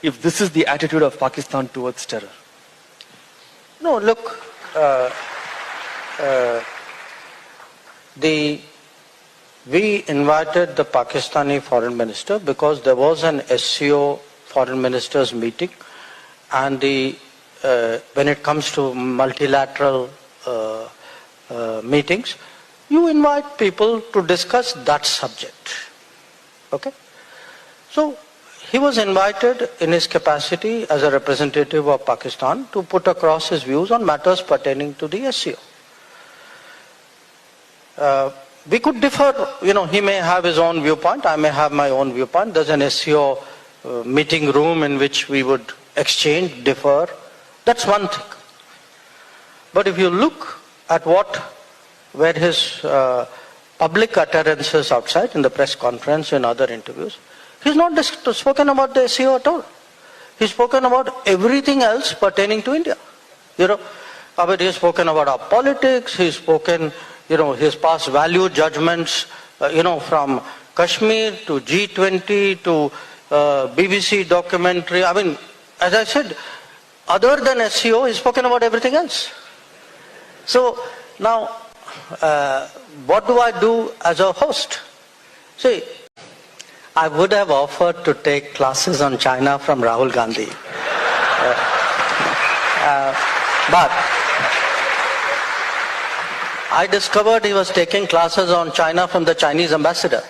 if this is the attitude of Pakistan towards terror? No, look, we invited the Pakistani foreign minister because there was an SCO foreign ministers meeting, and when it comes to multilateral meetings, you invite people to discuss that subject. Okay? So he was invited in his capacity as a representative of Pakistan to put across his views on matters pertaining to the SCO. We could differ, he may have his own viewpoint, I may have my own viewpoint. There's an SCO meeting room in which we would exchange, differ. That's one thing. But if you look at what were his public utterances outside in the press conference and other interviews, he's not spoken about the SCO at all. He's spoken about everything else pertaining to India. He's spoken about our politics, he's spoken, his past value judgments, from Kashmir to G20 to BBC documentary. I mean, as I said, other than SCO, he's spoken about everything else. So now, what do I do as a host? See, I would have offered to take classes on China from Rahul Gandhi. But I discovered he was taking classes on China from the Chinese ambassador.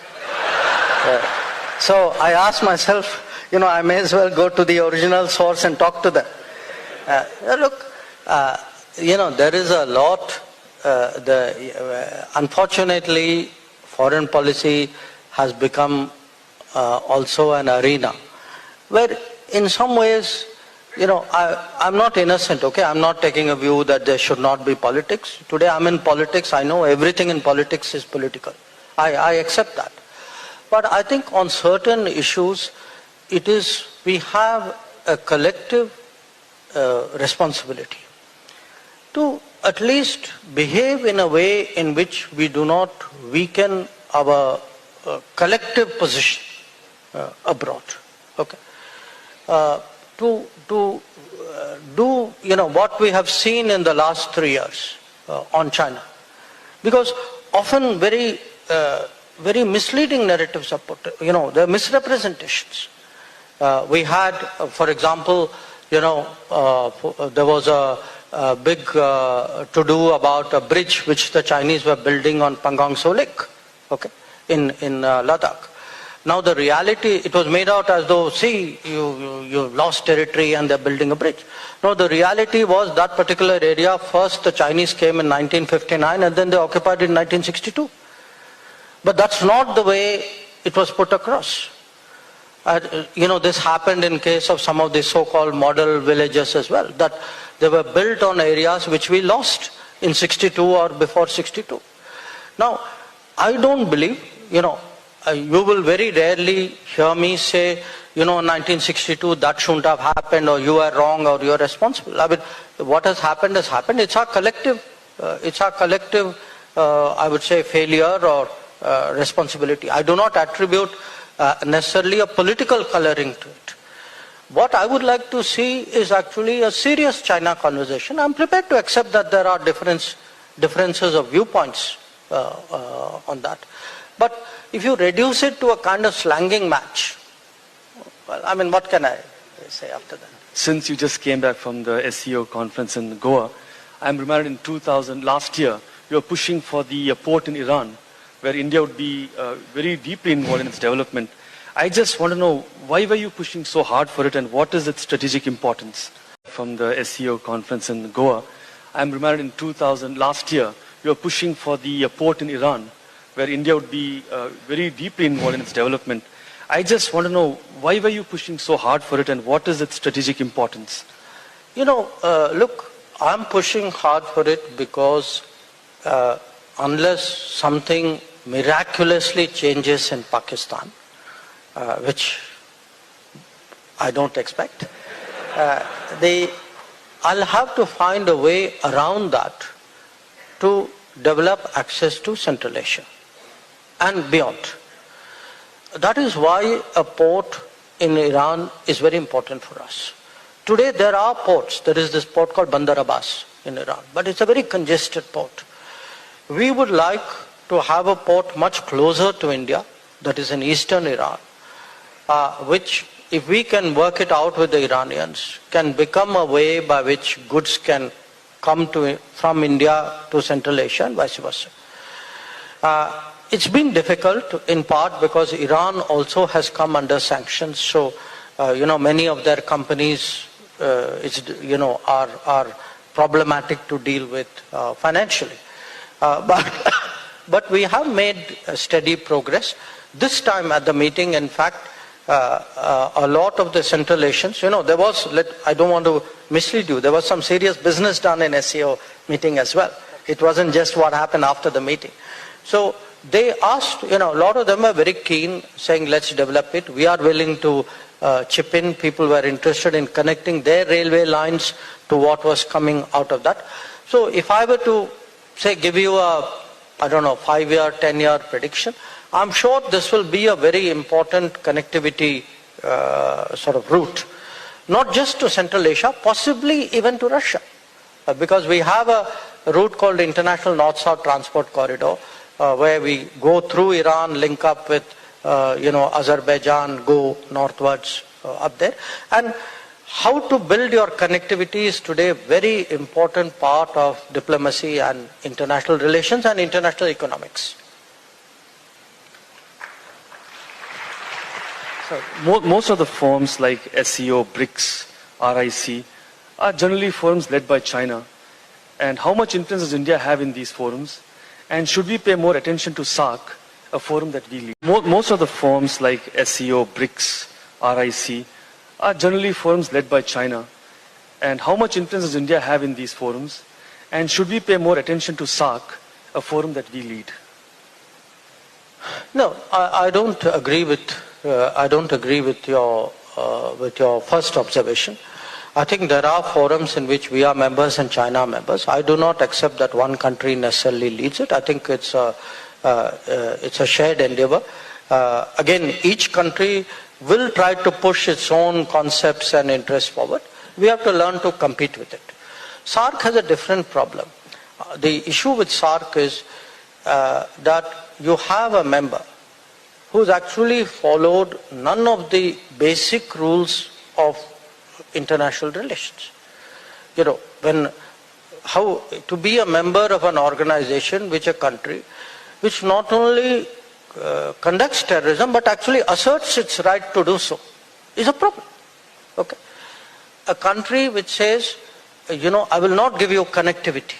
So I asked myself, I may as well go to the original source and talk to them. Look, there is a lot. Unfortunately, foreign policy has become also an arena where in some ways, I'm not innocent, okay? I'm not taking a view that there should not be politics. Today I'm in politics, I know everything in politics is political. I accept that. But I think on certain issues, we have a collective responsibility to at least behave in a way in which we do not weaken our collective position abroad. Okay, to do what we have seen in the last 3 years on China, because often very misleading narratives are put. There are misrepresentations. We had, for example, there was a big to-do about a bridge which the Chinese were building on Pangong Tso Lake, okay, in Ladakh. Now the reality, it was made out as though, see, you lost territory and they're building a bridge. No, the reality was that particular area, first the Chinese came in 1959 and then they occupied it in 1962. But that's not the way it was put across. This happened in case of some of the so-called model villages as well, that they were built on areas which we lost in 62 or before 62. Now, I don't believe, you will very rarely hear me say, in 1962 that shouldn't have happened, or you are wrong, or you are responsible. I mean, what has happened has happened. It's our collective, I would say, failure or responsibility. I do not attribute necessarily a political coloring to it. What I would like to see is actually a serious China conversation. I'm prepared to accept that there are differences of viewpoints on that. But if you reduce it to a kind of slanging match, well, I mean, what can I say after that? Since you just came back from the SCO conference in Goa, I'm reminded in 2000, last year, you were pushing for the port in Iran, where India would be very deeply involved in its development. I just want to know, why were you pushing so hard for it, and what is its strategic importance? From the SCO conference in Goa, I'm reminded in 2000, last year, you were pushing for the port in Iran, where India would be very deeply involved in its development. I just want to know, why were you pushing so hard for it, and what is its strategic importance? Look, I'm pushing hard for it because unless something miraculously changes in Pakistan, which I don't expect, I'll have to find a way around that to develop access to Central Asia and beyond. That is why a port in Iran is very important for us. Today there are ports. There is this port called Bandar Abbas in Iran, but it's a very congested port. We would like to have a port much closer to India, that is in eastern Iran, which, if we can work it out with the Iranians, can become a way by which goods can come from India to Central Asia and vice versa. It's been difficult in part because Iran also has come under sanctions, so many of their companies are problematic to deal with financially. But we have made steady progress. This time at the meeting, in fact, a lot of the Central Asians, there was, I don't want to mislead you, there was some serious business done in SCO meeting as well. It wasn't just what happened after the meeting. So they asked, a lot of them were very keen, saying let's develop it. We are willing to chip in. People were interested in connecting their railway lines to what was coming out of that. So if I were to say give you a, 5-year, 10-year prediction, I'm sure this will be a very important connectivity sort of route, not just to Central Asia, possibly even to Russia, because we have a route called International North-South Transport Corridor, where we go through Iran, link up with Azerbaijan, go northwards up there. And how to build your connectivity is today a very important part of diplomacy and international relations and international economics. Most of the forums like SEO, BRICS, RIC are generally forums led by China. And how much influence does India have in these forums? And should we pay more attention to SAARC, a forum that we lead? Most of the forums like SEO, BRICS, RIC are generally forums led by China. And how much influence does India have in these forums? And should we pay more attention to SAARC, a forum that we lead? No, I don't agree with your first observation. I think there are forums in which we are members and China are members. I do not accept that one country necessarily leads it. I think it's a shared endeavor. Again, each country will try to push its own concepts and interests forward. We have to learn to compete with it. SAARC has a different problem. The issue with SAARC is that you have a member who's actually followed none of the basic rules of international relations. To be a member of an organization which a country which not only conducts terrorism but actually asserts its right to do so is a problem. Okay? A country which says, I will not give you connectivity.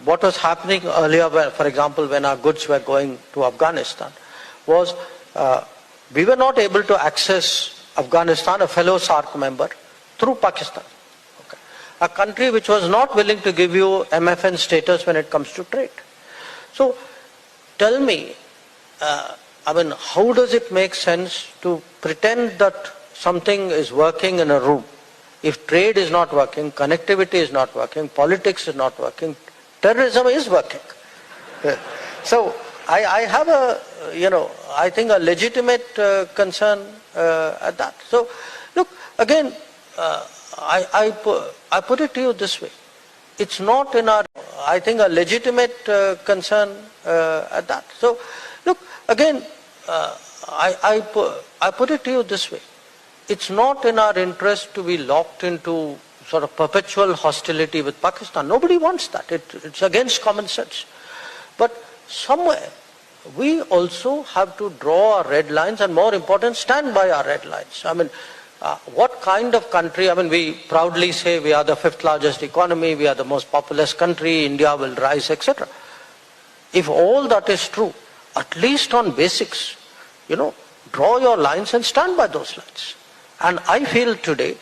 What was happening earlier, for example, when our goods were going to Afghanistan, was we were not able to access Afghanistan, a fellow SAARC member, through Pakistan. Okay. A country which was not willing to give you MFN status when it comes to trade. So tell me, how does it make sense to pretend that something is working in a room if trade is not working, connectivity is not working, politics is not working, terrorism is working? So I have I think a legitimate concern at that. So look, again, I put it to you this way. It's not in our, I think, a legitimate concern at that. So look, again, I put it to you this way. It's not in our interest to be locked into sort of perpetual hostility with Pakistan. Nobody wants that. It's against common sense. But somewhere, we also have to draw our red lines and, more important, stand by our red lines. What kind of country, we proudly say we are the 5th largest economy, we are the most populous country, India will rise, etc. If all that is true, at least on basics, draw your lines and stand by those lines. And I feel today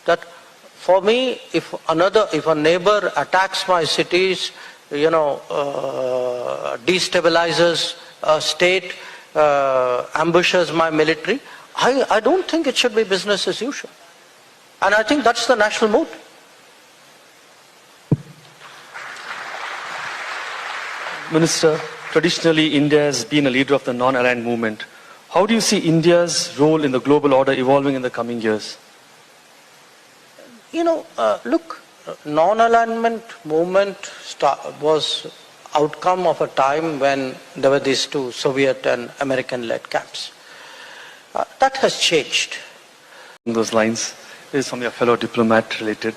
that for me, if a neighbor attacks my cities, destabilizes a state, ambushes my military, I don't think it should be business as usual. And I think that's the national mood. Minister, traditionally India has been a leader of the non-aligned movement. How do you see India's role in the global order evolving in the coming years? Look, non-alignment movement was outcome of a time when there were these two Soviet and American-led camps. That has changed. On those lines, this is from your fellow diplomat related.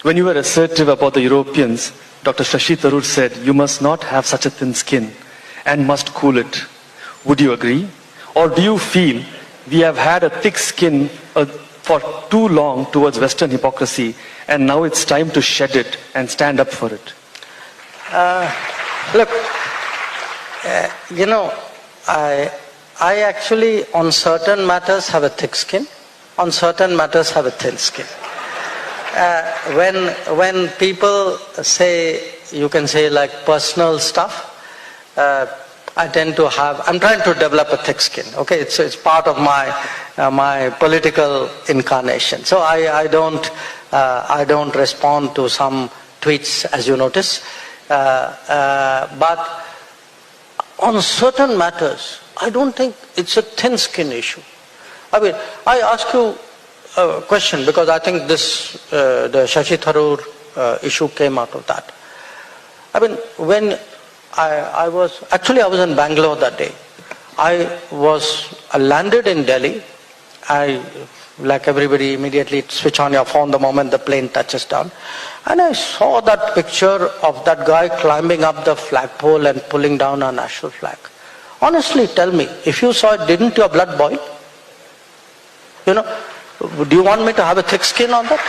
When you were assertive about the Europeans, Dr. Shashi Tharoor said, you must not have such a thin skin and must cool it. Would you agree? Or do you feel we have had a thick skin for too long towards Western hypocrisy and now it's time to shed it and stand up for it? Look, I actually on certain matters have a thick skin, on certain matters have a thin skin. When people say, you can say like personal stuff, I tend to have, I'm trying to develop a thick skin, okay? It's part of my political incarnation. So I don't respond to some tweets, as you notice. But on certain matters, I don't think it's a thin skin issue. I mean, I ask you a question because I think this, the Shashi Tharoor issue came out of that. I mean, when I was in Bangalore that day. I landed in Delhi. Like everybody, immediately switch on your phone the moment the plane touches down. And I saw that picture of that guy climbing up the flagpole and pulling down our national flag. Honestly, tell me, if you saw it, didn't your blood boil? Do you want me to have a thick skin on that?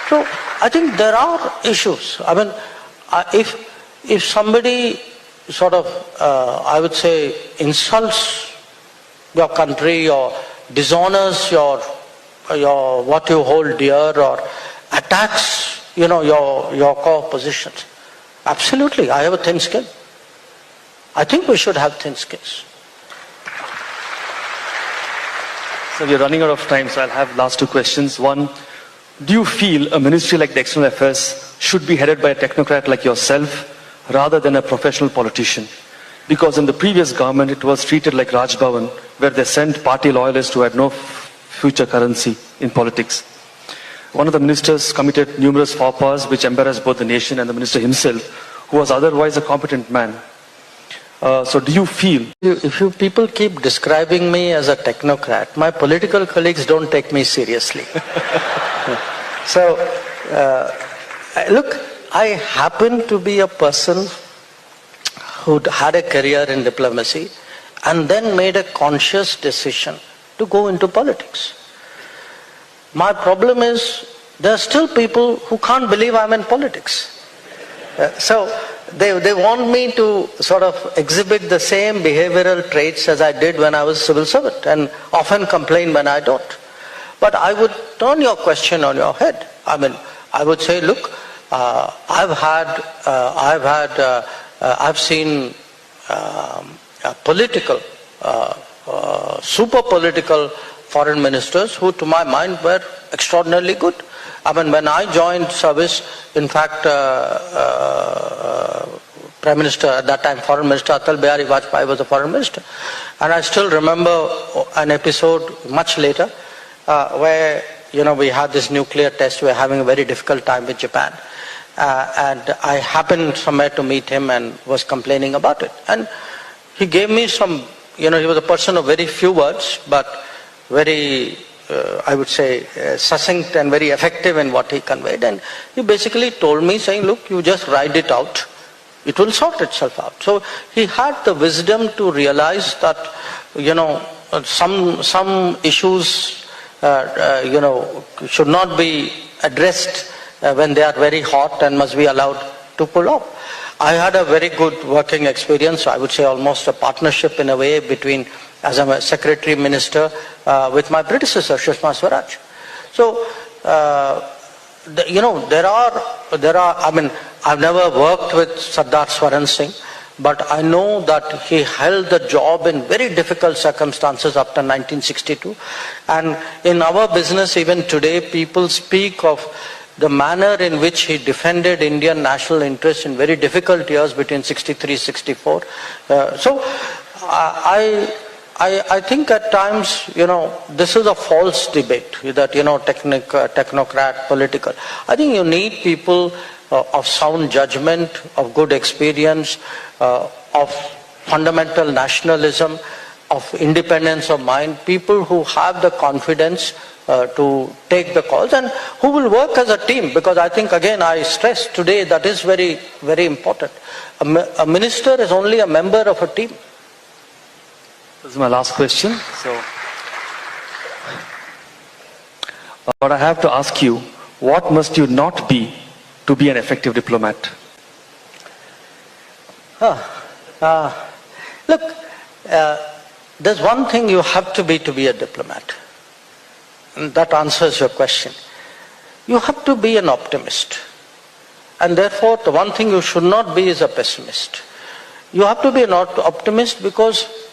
So, I think there are issues. I mean, if somebody sort of, I would say, insults your country or dishonors your what you hold dear or attacks, your core positions, absolutely, I have a thin skin. I think we should have thin skins. So we are running out of time, so I'll have last two questions. One, do you feel a ministry like the External Affairs should be headed by a technocrat like yourself rather than a professional politician? Because in the previous government, it was treated like Raj Bhavan, where they sent party loyalists who had no future currency in politics. One of the ministers committed numerous faux pas which embarrassed both the nation and the minister himself, who was otherwise a competent man. So do you feel... If you people keep describing me as a technocrat, my political colleagues don't take me seriously. So, look, I happen to be a person who had a career in diplomacy and then made a conscious decision to go into politics. My problem is there are still people who can't believe I'm in politics. So they want me to sort of exhibit the same behavioral traits as I did when I was a civil servant and often complain when I don't. But I would turn your question on your head. I mean, I would say, look, I've seen political, super political foreign ministers who to my mind were extraordinarily good. I mean, when I joined service, in fact, Prime Minister, at that time Foreign Minister Atal Bihari Vajpayee was the Foreign Minister. And I still remember an episode much later where, we had this nuclear test, we were having a very difficult time with Japan. And I happened somewhere to meet him and was complaining about it. And he gave me some, he was a person of very few words, but very, I would say, succinct and very effective in what he conveyed. And he basically told me, saying, look, you just ride it out. It will sort itself out. So he had the wisdom to realize that, some issues, should not be addressed when they are very hot and must be allowed to pull up. I had a very good working experience, I would say almost a partnership in a way between, as a secretary minister, with my predecessor, Sushma Swaraj. So, there are, I mean, I've never worked with Sardar Swaran Singh, but I know that he held the job in very difficult circumstances after 1962. And in our business, even today, people speak of the manner in which he defended Indian national interests in very difficult years between 63-64. So I think at times, this is a false debate that, technocrat, political. I think you need people of sound judgment, of good experience, of fundamental nationalism, of independence of mind, people who have the confidence to take the calls and who will work as a team, because I think, again, I stress today that is very, very important. A minister is only a member of a team. This is my last question. So, but I have to ask you, what must you not be to be an effective diplomat? Look, there's one thing you have to be a diplomat. And that answers your question. You have to be an optimist. And therefore, the one thing you should not be is a pessimist. You have to be an optimist because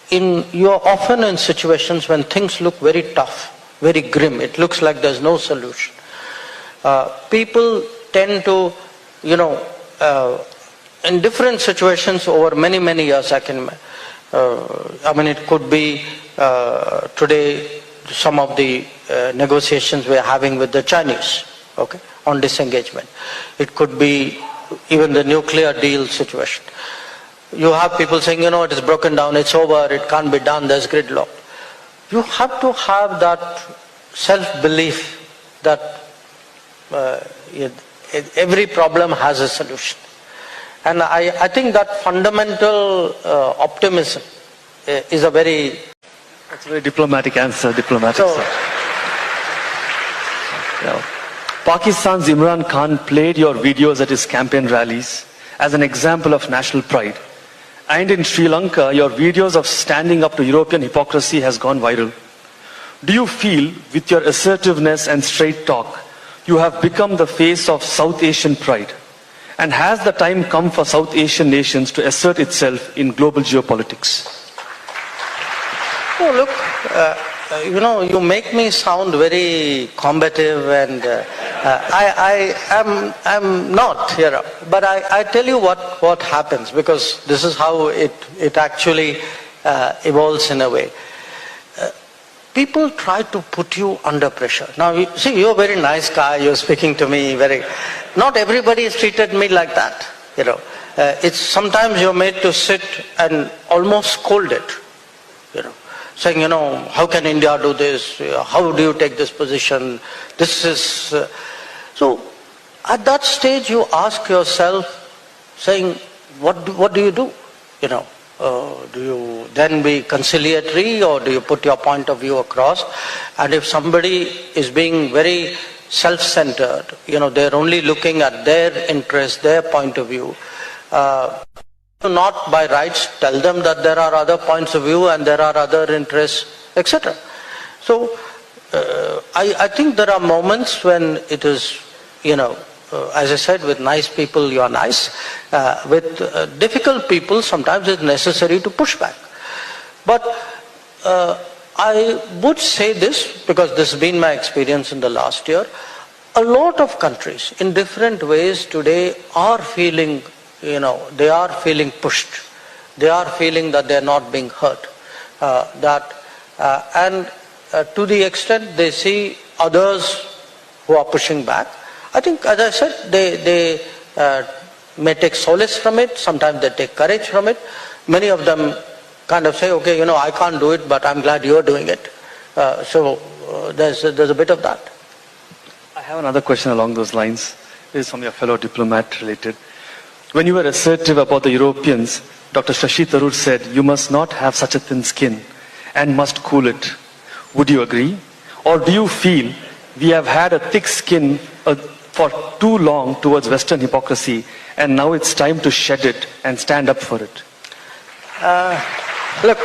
you are often in situations when things look very tough, very grim. It looks like there's no solution. People tend to, in different situations over many, many years, it could be today some of the negotiations we're having with the Chinese, on disengagement. It could be even the nuclear deal situation. You have people saying, it is broken down, it's over, it can't be done, there's gridlock. You have to have that self-belief that every problem has a solution. And I think that fundamental optimism is a very... That's a very diplomatic answer, Pakistan's Imran Khan played your videos at his campaign rallies as an example of national pride. And in Sri Lanka, your videos of standing up to European hypocrisy has gone viral. Do you feel, with your assertiveness and straight talk, you have become the face of South Asian pride? And has the time come for South Asian nations to assert itself in global geopolitics? Oh, look, you make me sound very combative, and I'm not, but I tell you what happens, because this is how it actually evolves in a way. People try to put you under pressure. Now, you're a very nice guy, you're speaking to me not everybody has treated me like that, It's sometimes you're made to sit and almost scold it, saying, how can India do this? How do you take this position? This is... So, at that stage you ask yourself, saying, what do you do? Do you then be conciliatory, or do you put your point of view across? And if somebody is being very self-centered, they're only looking at their interest, their point of view, not by rights tell them that there are other points of view and there are other interests, etc. So I think there are moments when it is, as I said, with nice people you are nice. With difficult people sometimes it's necessary to push back. But I would say this, because this has been my experience in the last year, a lot of countries in different ways today are feeling, they are feeling pushed. They are feeling that they're not being heard. And to the extent they see others who are pushing back, I think, as I said, they may take solace from it, sometimes they take courage from it. Many of them kind of say, okay, I can't do it, but I'm glad you're doing it. So there's a bit of that. I have another question along those lines. This is from your fellow diplomat related. When you were assertive about the Europeans, Dr. Shashi Tharoor said, you must not have such a thin skin and must cool it. Would you agree? Or do you feel we have had a thick skin for too long towards Western hypocrisy, and now it's time to shed it and stand up for it? Look,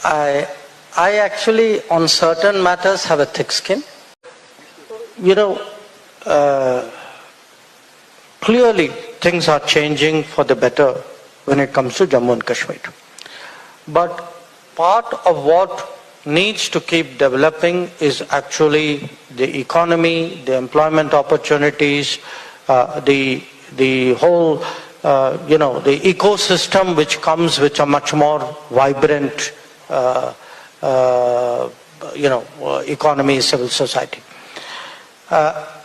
I actually, on certain matters, have a thick skin. Clearly, things are changing for the better when it comes to Jammu and Kashmir. But part of what needs to keep developing is actually the economy, the employment opportunities, the whole the ecosystem which comes with a much more vibrant, economy, civil society.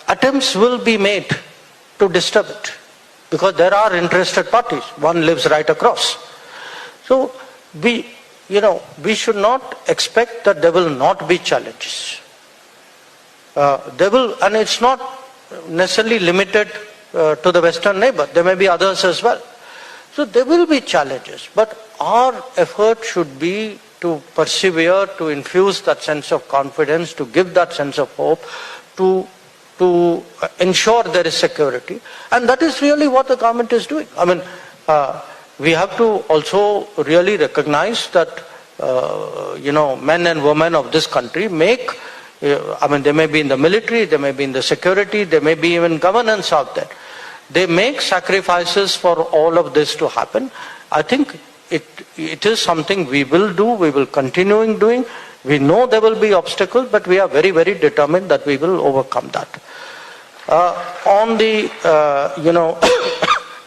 Attempts will be made to disturb it because there are interested parties. One lives right across. So we should not expect that there will not be challenges. There will, and it's not necessarily limited to the Western neighbor. There may be others as well. So there will be challenges, but our effort should be to persevere, to infuse that sense of confidence, to give that sense of hope, to ensure there is security. And that is really what the government is doing. I mean, we have to also really recognize that, men and women of this country make, they may be in the military, they may be in the security, they may be even governance out there. They make sacrifices for all of this to happen. I think it is something we will do, we will continue doing. We know there will be obstacles, but we are very, very determined that we will overcome that. On the,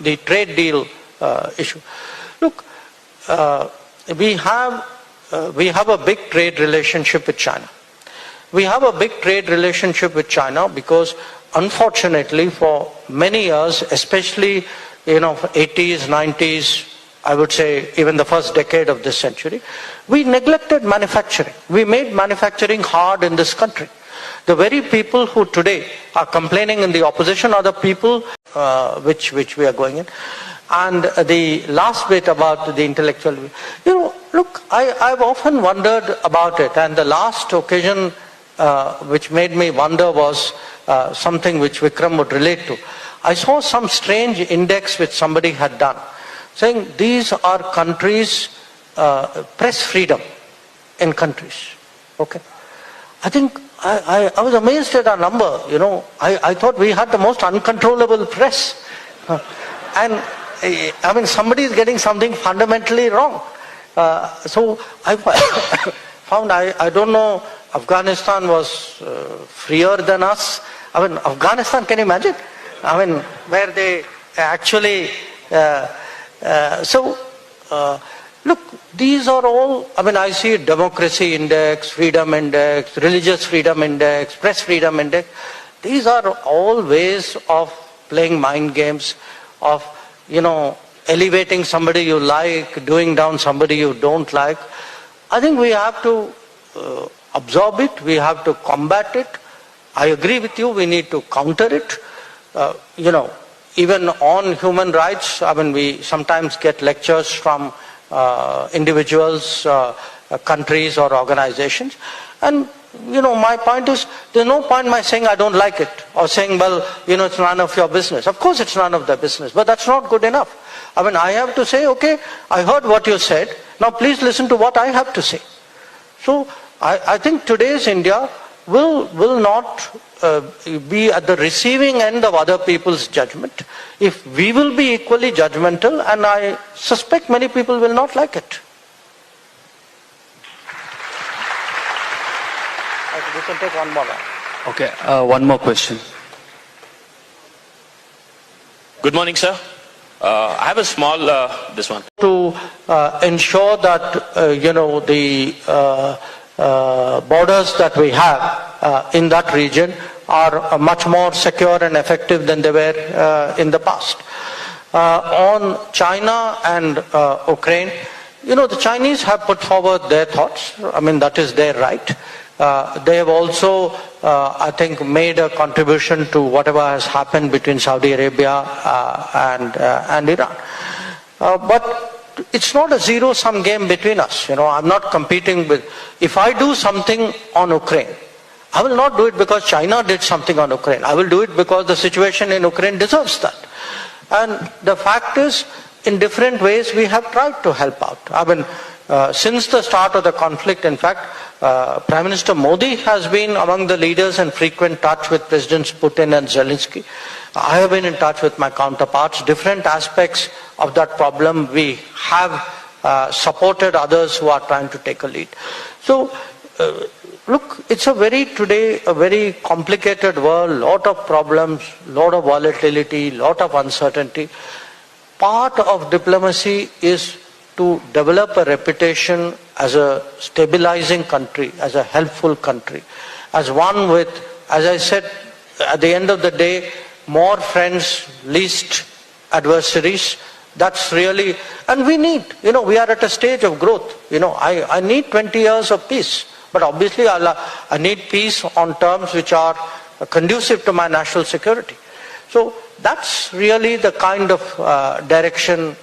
the trade deal issue. Look, we have a big trade relationship with China. We have a big trade relationship with China because, unfortunately, for many years, especially 80s, 90s, I would say even the first decade of this century, we neglected manufacturing. We made manufacturing hard in this country. The very people who today are complaining in the opposition are the people which we are going in. And the last bit about the intellectual, look, I've often wondered about it, and the last occasion which made me wonder was something which Vikram would relate to. I saw some strange index which somebody had done, saying these are countries, press freedom in countries. Okay, I think I was amazed at our number. I thought we had the most uncontrollable press, and somebody is getting something fundamentally wrong. So I found I don't know. Afghanistan was freer than us. Afghanistan, can you imagine? Where they actually. Look, these are all, I see democracy index, freedom index, religious freedom index, press freedom index. These are all ways of playing mind games, of, elevating somebody you like, doing down somebody you don't like. I think we have to absorb it, we have to combat it. I agree with you, we need to counter it. Even on human rights, we sometimes get lectures from individuals, countries or organizations. And, my point is, there's no point in my saying I don't like it, or saying, well, it's none of your business. Of course it's none of their business, but that's not good enough. I have to say, okay, I heard what you said, now please listen to what I have to say. So, I think today's India will not be at the receiving end of other people's judgment. If we will be equally judgmental, and I suspect many people will not like it. We can take one more. Okay, one more question. Good morning, sir. I have a small, this one. To ensure that, the borders that we have in that region are much more secure and effective than they were in the past. On China and Ukraine, the Chinese have put forward their thoughts. That is their right. They have also, I think, made a contribution to whatever has happened between Saudi Arabia and Iran. But it's not a zero-sum game between us. I'm not competing with. If I do something on Ukraine, I will not do it because China did something on Ukraine. I will do it because the situation in Ukraine deserves that. And the fact is, in different ways, we have tried to help out. Since the start of the conflict, in fact, Prime Minister Modi has been among the leaders in frequent touch with Presidents Putin and Zelensky. I have been in touch with my counterparts. Different aspects of that problem, we have supported others who are trying to take a lead. So, look, it's today a very complicated world, lot of problems, lot of volatility, lot of uncertainty. part of diplomacy is to develop a reputation as a stabilizing country, as a helpful country, as one with, as I said, at the end of the day, more friends, least adversaries. That's really, and we need, we are at a stage of growth. I need 20 years of peace, but obviously I need peace on terms which are conducive to my national security. So that's really the kind of direction